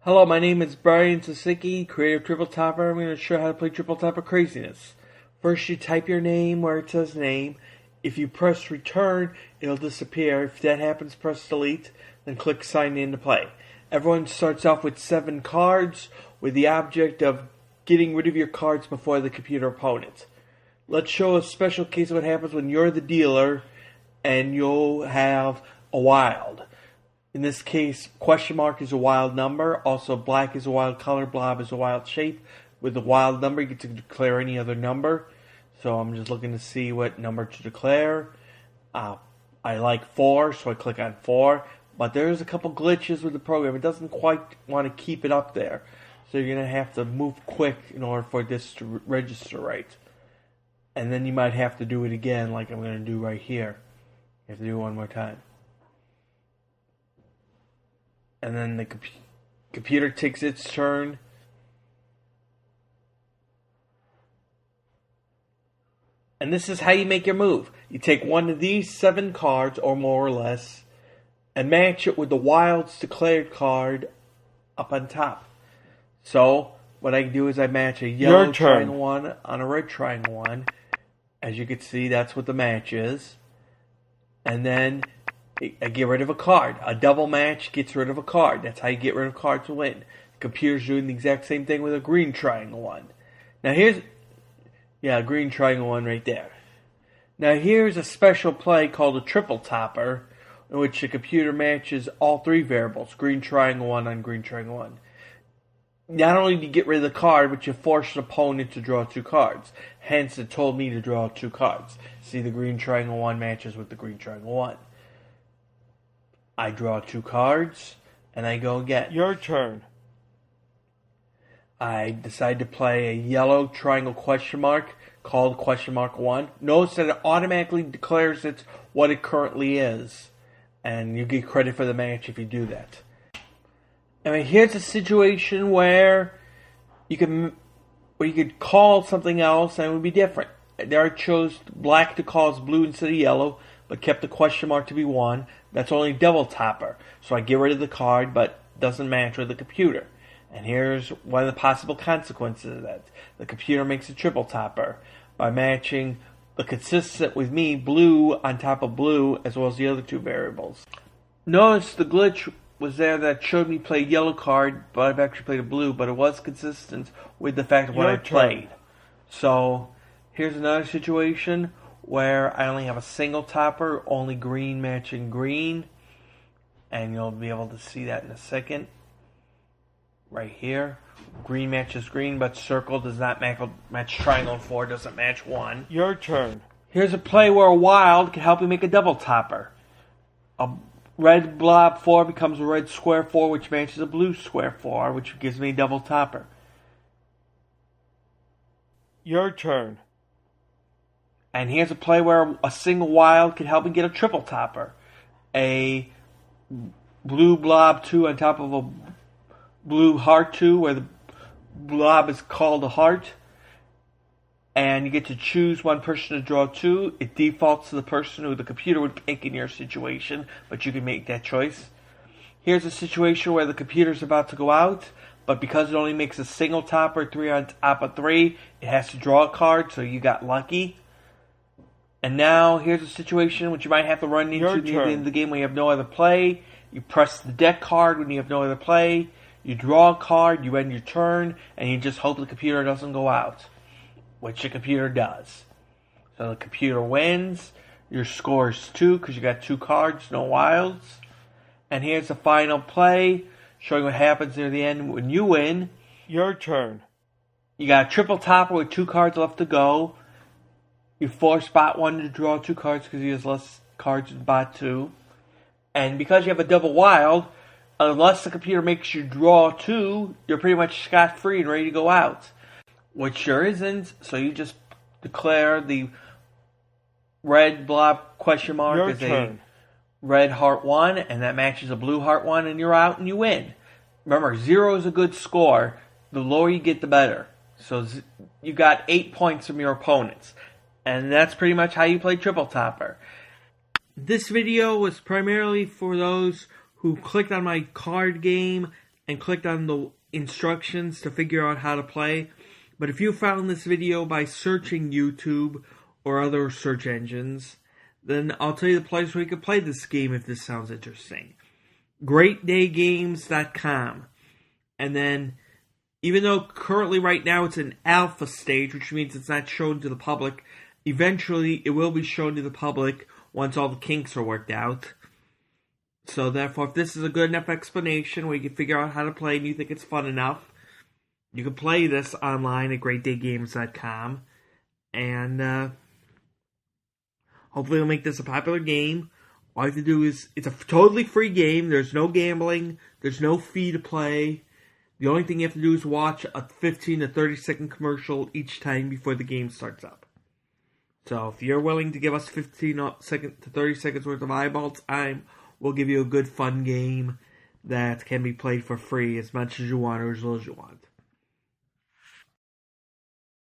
Hello, my name is Brian Sasicki, creator of Triple Topper. I'm going to show you how to play Triple Topper Craziness. First, you type your name where it says name. If you press return, it'll disappear. If that happens, press delete, then click sign in to play. Everyone starts off with 7 cards with the object of getting rid of your cards before the computer opponent. Let's show a special case of what happens when you're the dealer and you'll have a wild. In this case, question mark is a wild number. Also, black is a wild color. Blob is a wild shape. With the wild number, you get to declare any other number. So I'm just looking to see what number to declare. I like 4, so I click on 4. But there's a couple glitches with the program. It doesn't quite want to keep it up there. So you're going to have to move quick in order for this to register right. And then you might have to do it again like I'm going to do right here. You have to do it one more time. And then the computer takes its turn. And this is how you make your move. You take one of these 7 cards, or more or less, and match it with the Wild's declared card up on top. So, what I do is I match a yellow triangle one on a red triangle one. As you can see, that's what the match is. And then I get rid of a card. A double match gets rid of a card. That's how you get rid of cards to win. The computer's doing the exact same thing with a green triangle one. Now here's, a green triangle one right there. Now here's a special play called a triple topper, in which the computer matches all 3 variables. Green triangle one on green triangle one. Not only do you get rid of the card, but you force an opponent to draw 2 cards. Hence, it told me to draw 2 cards. See, the green triangle one matches with the green triangle one. I draw 2 cards, and I go again. Your turn. I decide to play a yellow triangle question mark called question mark 1. Notice that it automatically declares it's what it currently is. And you get credit for the match if you do that. I mean, here's a situation where you could call something else and it would be different. There I chose black to call as blue instead of yellow, but kept the question mark to be 1. That's only double topper. So I get rid of the card, but doesn't match with the computer. And here's one of the possible consequences of that. The computer makes a triple topper by matching the consistent with me blue on top of blue as well as the other 2 variables. Notice the glitch was there that showed me play yellow card, but I've actually played a blue, but it was consistent with the fact of what I played. So here's another situation where I only have a single topper, only green matching green, and you'll be able to see that in a second. Right here, green matches green, but circle does not match triangle, and 4 doesn't match 1. Your turn. Here's a play where a wild can help you make a double topper. A red blob 4 becomes a red square 4, which matches a blue square 4, which gives me a double topper. Your turn. And here's a play where a single wild can help me get a triple topper. A blue blob 2 on top of a blue heart 2, where the blob is called a heart. And you get to choose one person to draw 2. It defaults to the person who the computer would pick in your situation, but you can make that choice. Here's a situation where the computer's about to go out, but because it only makes a single topper, 3 on top of 3, it has to draw a card, so you got lucky. And now, here's a situation which you might have to run into near the end of the game when you have no other play. You press the deck card when you have no other play. You draw a card, you end your turn, and you just hope the computer doesn't go out. Which the computer does. So the computer wins. Your score is 2 because you got 2 cards, no wilds. And here's the final play, showing what happens near the end when you win. Your turn. You got a triple topper with 2 cards left to go. You force bot 1 to draw 2 cards because he has less cards than bot 2. And because you have a double wild, unless the computer makes you draw 2, you're pretty much scot-free and ready to go out. Which there isn't, so you just declare the red blob question mark as a red heart 1, and that matches a blue heart 1, and you're out and you win. Remember, 0 is a good score. The lower you get, the better. So you got 8 points from your opponents. And that's pretty much how you play triple topper. This video was primarily for those who clicked on my card game and clicked on the instructions to figure out how to play. But if you found this video by searching YouTube or other search engines, then I'll tell you the place where you can play this game if this sounds interesting. GreatDayGames.com. And then, even though currently right now it's an alpha stage, which means it's not shown to the public, eventually it will be shown to the public once all the kinks are worked out. So therefore, if this is a good enough explanation where you can figure out how to play and you think it's fun enough, you can play this online at GreatDayGames.com. And hopefully it'll make this a popular game. All you have to do is, it's a totally free game. There's no gambling. There's no fee to play. The only thing you have to do is watch a 15 to 30 second commercial each time before the game starts up. So if you're willing to give us 15 to 30 seconds worth of eyeball time, we'll give you a good fun game that can be played for free as much as you want or as little as you want.